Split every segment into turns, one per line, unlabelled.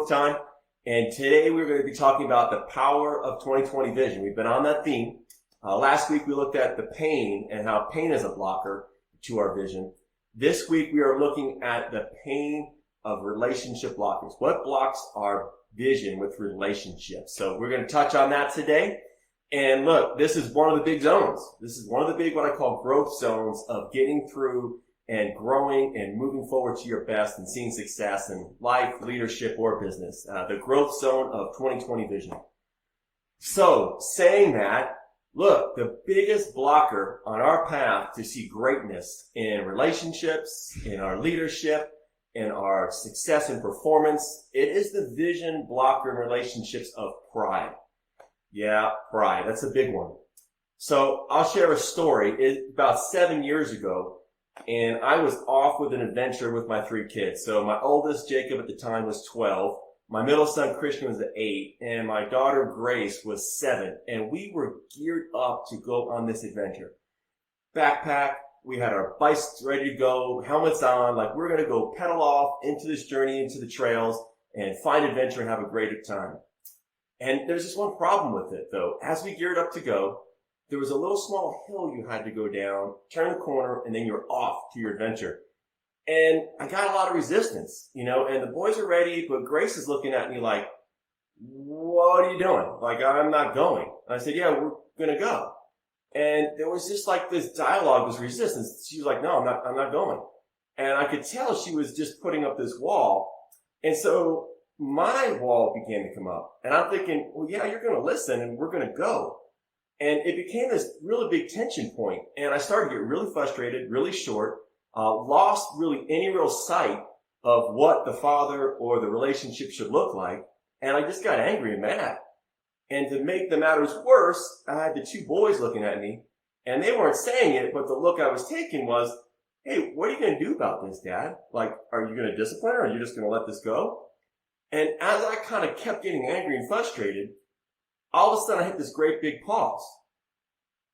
Growth Time, and today we're going to be talking about the power of 2020 vision. We've been on that theme. Last week we looked at the pain and how pain is a blocker to our vision. This week we are looking at the pain of relationship blockers. What blocks our vision with relationships? So we're going to touch on that today. And look, this is one of the big zones. This is one of the big, what I call growth zones of getting through and growing and moving forward to your best and seeing success in life, leadership, or business. The growth zone of 2020 vision. So saying that, look, the biggest blocker on our path to see greatness in relationships, in our leadership, in our success and performance, it is the vision blocker in relationships of pride. Yeah, pride. That's a big one. So I'll share a story. About 7 years ago, and I was off with an adventure with my 3 kids. So my oldest, Jacob, at the time was 12. My middle son, Christian, was 8. And my daughter, Grace, was 7. And we were geared up to go on this adventure. Backpack. We had our bikes ready to go, helmets on. Like, we're going to go pedal off into this journey, into the trails, and find adventure and have a great time. And there's just one problem with it, though. As we geared up to go, there was a little small hill you had to go down, turn the corner, and then you're off to your adventure. And I got a lot of resistance, and the boys are ready, but Grace is looking at me like, what are you doing? Like, I'm not going. And I said, yeah, we're going to go. And there was just like this dialogue, this resistance. She was like, no, I'm not going. And I could tell she was just putting up this wall. And so my wall began to come up. And I'm thinking, well, yeah, you're going to listen and we're going to go. And it became this really big tension point. And I started to get really frustrated, really short, lost really any real sight of what the father or the relationship should look like. And I just got angry and mad. And to make the matters worse, I had the 2 boys looking at me. And they weren't saying it, but the look I was taking was, hey, what are you going to do about this, Dad? Like, are you going to discipline her or are you just going to let this go? And as I kind of kept getting angry and frustrated, all of a sudden I hit this great big pause.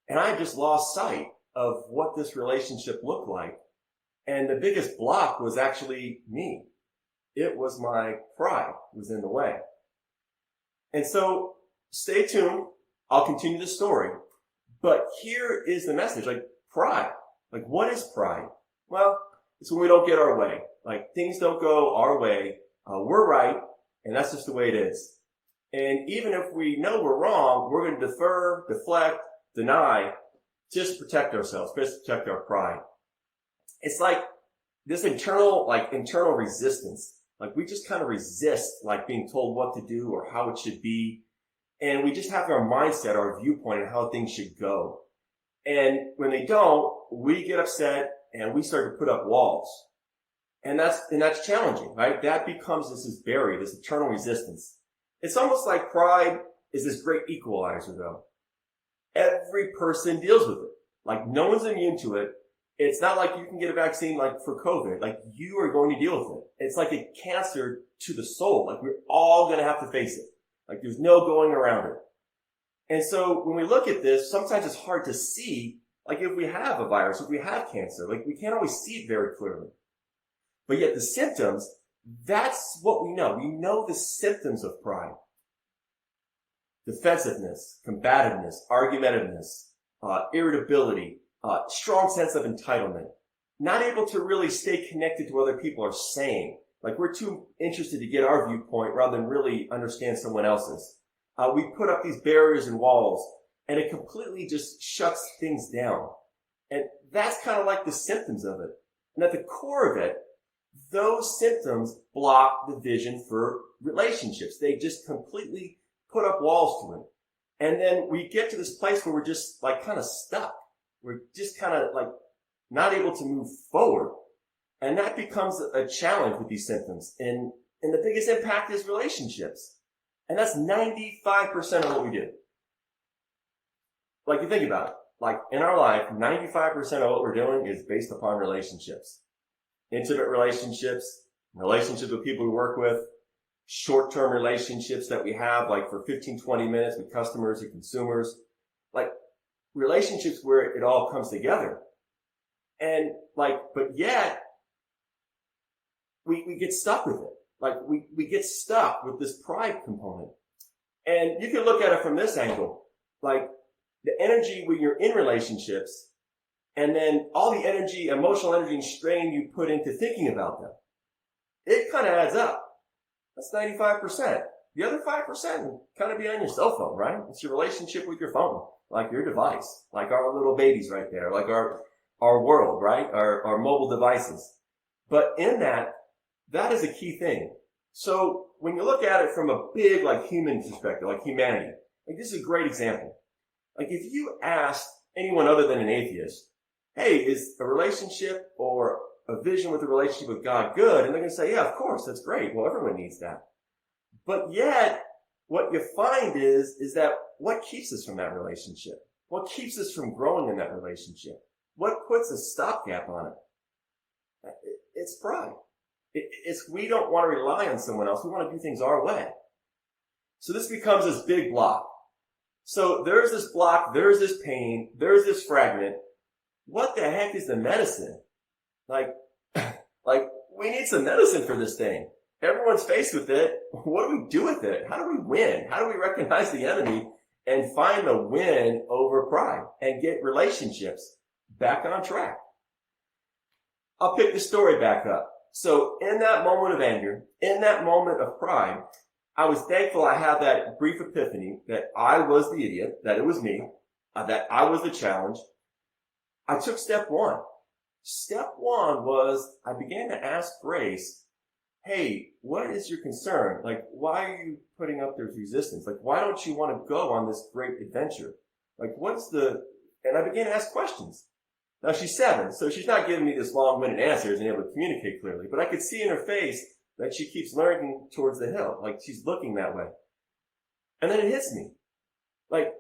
And I just lost sight of what this relationship looked like. And the biggest block was actually me. It was my pride was in the way. And so stay tuned. I'll continue the story. But here is the message, like pride. Like, what is pride? Well, it's when we don't get our way. Like, things don't go our way. We're right. And that's just the way it is. And even if we know we're wrong, we're going to defer, deflect, deny, just to protect ourselves, just to protect our pride. It's like this internal resistance. Like, we just kind of resist, like, being told what to do or how it should be. And we just have our mindset, our viewpoint on how things should go. And when they don't, we get upset and we start to put up walls. And that's challenging, right? That becomes this barrier, this eternal resistance. It's almost like pride is this great equalizer, though. Every person deals with it. Like, no one's immune to it. It's not like you can get a vaccine like for COVID. Like, you are going to deal with it. It's like a cancer to the soul. Like, we're all going to have to face it. Like, there's no going around it. And so when we look at this, sometimes it's hard to see, like, if we have a virus, if we have cancer, like, we can't always see it very clearly. But yet the symptoms, that's what we know. We know the symptoms of pride. Defensiveness, combativeness, argumentiveness, irritability, strong sense of entitlement, not able to really stay connected to what other people are saying. Like, we're too interested to get our viewpoint rather than really understand someone else's. We put up these barriers and walls, and it completely just shuts things down. And that's kind of like the symptoms of it. And at the core of it, those symptoms block the vision for relationships. They just completely put up walls to it. And then we get to this place where we're just like kind of stuck. We're just kind of like not able to move forward. And that becomes a challenge with these symptoms. And the biggest impact is relationships. And that's 95% of what we do. Like, you think about it. Like, in our life, 95% of what we're doing is based upon relationships. Intimate relationships, relationships with people we work with, short-term relationships that we have, like for 15, 20 minutes with customers and consumers. Like, relationships where it all comes together. And like, but yet, we get stuck with it. Like we get stuck with this pride component. And you can look at it from this angle, like the energy when you're in relationships, and then all the energy, emotional energy and strain you put into thinking about them. It kind of adds up. That's 95%. The other 5% will kind of be on your cell phone, right? It's your relationship with your phone, like your device, like our little babies right there, like our world, right? Our mobile devices. But in that is a key thing. So when you look at it from a big, like human perspective, like humanity, like this is a great example. Like if you asked anyone other than an atheist, hey, is a relationship or a vision with a relationship with God good? And they're going to say, yeah, of course, that's great. Well, everyone needs that. But yet, what you find is that what keeps us from that relationship? What keeps us from growing in that relationship? What puts a stopgap on it? It's pride. It's we don't want to rely on someone else. We want to do things our way. So this becomes this big block. So there's this block, there's this pain, there's this fragment. What the heck is the medicine? Like we need some medicine for this thing. Everyone's faced with it. What do we do with it? How do we win? How do we recognize the enemy and find the win over pride and get relationships back on track? I'll pick the story back up. So in that moment of anger, in that moment of pride, I was thankful I had that brief epiphany that I was the idiot, that it was me, that I was the challenge. I took step one. Step one was I began to ask Grace, hey, what is your concern? Like, why are you putting up this resistance? Like, why don't you want to go on this great adventure? Like, and I began to ask questions. Now she's 7, so she's not giving me this long-winded answers and able to communicate clearly, but I could see in her face that she keeps learning towards the hill, like she's looking that way. And then it hits me. Like,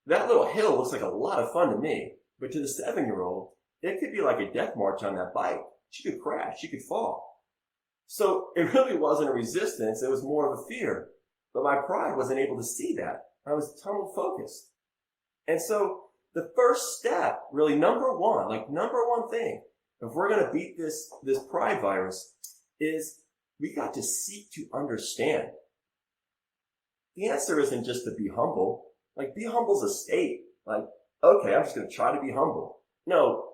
that little hill looks like a lot of fun to me, but to the 7-year-old, it could be like a death march on that bike. She could crash, she could fall. So it really wasn't a resistance, it was more of a fear. But my pride wasn't able to see that. I was tunnel focused. And so the first step, really number one thing, if we're going to beat this pride virus, is we got to seek to understand. The answer isn't just to be humble. Like, be humble's a state. Like, okay, I'm just going to try to be humble. No,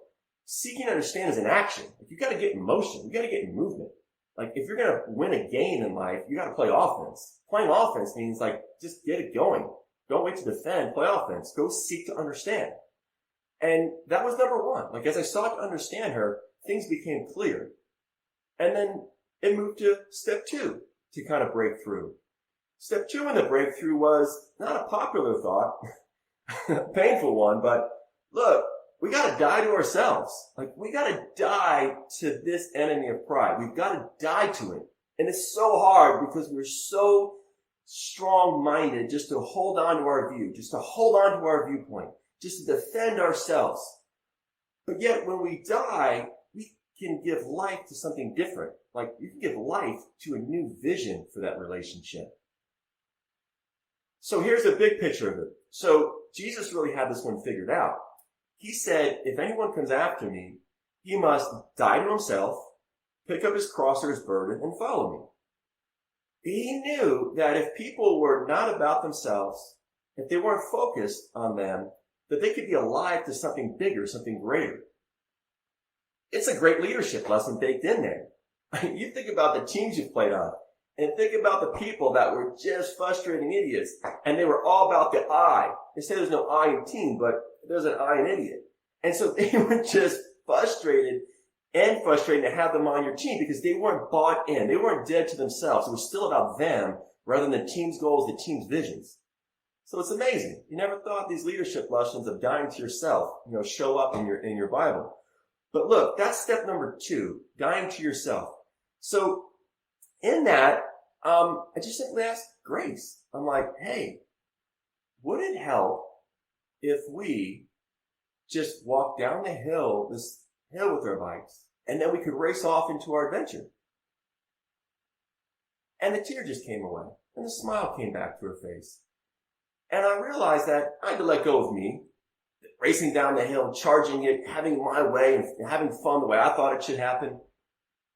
seeking to understand is an action. Like, you got to get in motion. You got to get in movement. Like, if you're going to win a game in life, you got to play offense. Playing offense means, like, just get it going. Don't wait to defend. Play offense. Go seek to understand. And that was number one. Like, as I sought to understand her, things became clear. And then it moved to step 2 to kind of break through. Step 2 in the breakthrough was not a popular thought, painful one, but look, we got to die to ourselves. Like, we got to die to this enemy of pride. We've got to die to it. And it's so hard because we're so strong-minded just to hold on to our view, just to hold on to our viewpoint, just to defend ourselves. But yet when we die, we can give life to something different. Like, you can give life to a new vision for that relationship. So here's a big picture of it. So Jesus really had this one figured out. He said, if anyone comes after me, he must die to himself, pick up his cross or his burden, and follow me. He knew that if people were not about themselves, if they weren't focused on them, that they could be alive to something bigger, something greater. It's a great leadership lesson baked in there. You think about the teams you've played on, and think about the people that were just frustrating idiots, and they were all about the I. They say there's no I in team, but there's an I in idiot. And so they were just frustrated to have them on your team because they weren't bought in. They weren't dead to themselves. It was still about them rather than the team's goals, the team's visions. So it's amazing. You never thought these leadership lessons of dying to yourself, show up in your Bible. But look, that's step number 2, dying to yourself. So in that, I just simply asked Grace. I'm like, hey, would it help if we just walked down the hill, this hill with our bikes, and then we could race off into our adventure? And the tear just came away, and the smile came back to her face. And I realized that I had to let go of me, racing down the hill, charging it, having my way, and having fun the way I thought it should happen.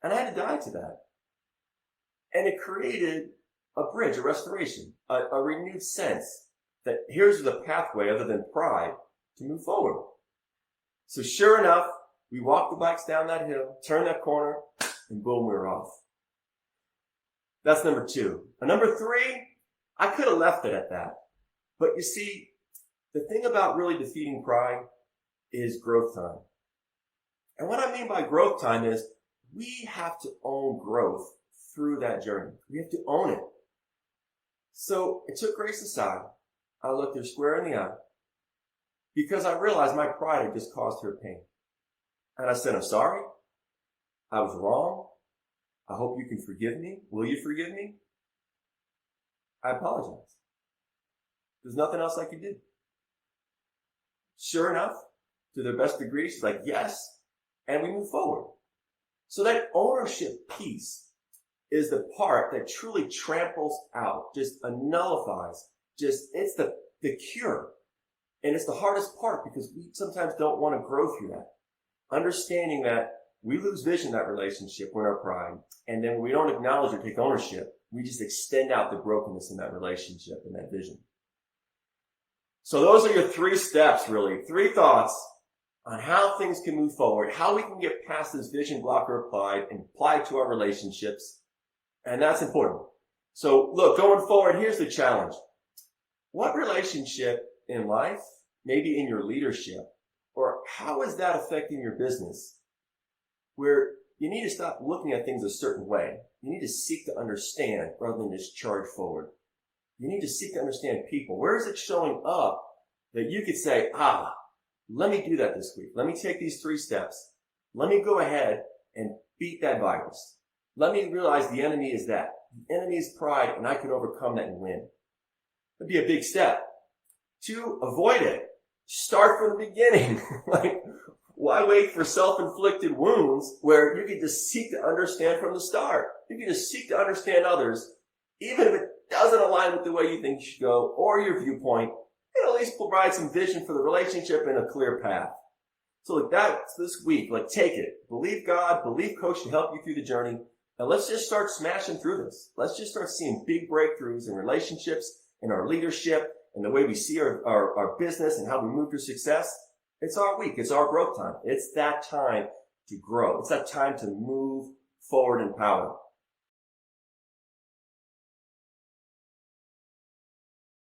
And I had to die to that. And it created a bridge, a restoration, a renewed sense that here's the pathway other than pride to move forward. So sure enough, we walked the bikes down that hill, turned that corner, and boom, we were off. That's number 2. And number 3, I could have left it at that. But you see, the thing about really defeating pride is growth time. And what I mean by growth time is we have to own growth through that journey. We have to own it. So I took Grace aside. I looked her square in the eye because I realized my pride had just caused her pain. And I said, I'm sorry. I was wrong. I hope you can forgive me. Will you forgive me? I apologize. There's nothing else I could do. Sure enough, to their best degree, she's like, yes. And we move forward. So that ownership piece is the part that truly tramples out, just nullifies, it's the cure. And it's the hardest part because we sometimes don't want to grow through that. Understanding that we lose vision in that relationship when our pride, and then we don't acknowledge or take ownership. We just extend out the brokenness in that relationship and that vision. So those are your 3 steps, really. 3 thoughts on how things can move forward, how we can get past this vision blocker applied and apply it to our relationships. And that's important. So look, going forward, here's the challenge. What relationship in life, maybe in your leadership, or how is that affecting your business, where you need to stop looking at things a certain way? You need to seek to understand rather than just charge forward. You need to seek to understand people. Where is it showing up that you could say, let me do that this week. Let me take these 3 steps. Let me go ahead and beat that virus. Let me realize the enemy is that. The enemy is pride, and I can overcome that and win. That'd be a big step. 2, avoid it. Start from the beginning. Like, why wait for self-inflicted wounds where you can just seek to understand from the start? You can just seek to understand others, even if it doesn't align with the way you think you should go or your viewpoint. It at least provide some vision for the relationship and a clear path. So like that's this week. Like, take it. Believe God, believe Coach to help you through the journey. And let's just start smashing through this. Let's just start seeing big breakthroughs in relationships, in our leadership, and the way we see our business and how we move to success. It's our week. It's our growth time. It's that time to grow. It's that time to move forward in power.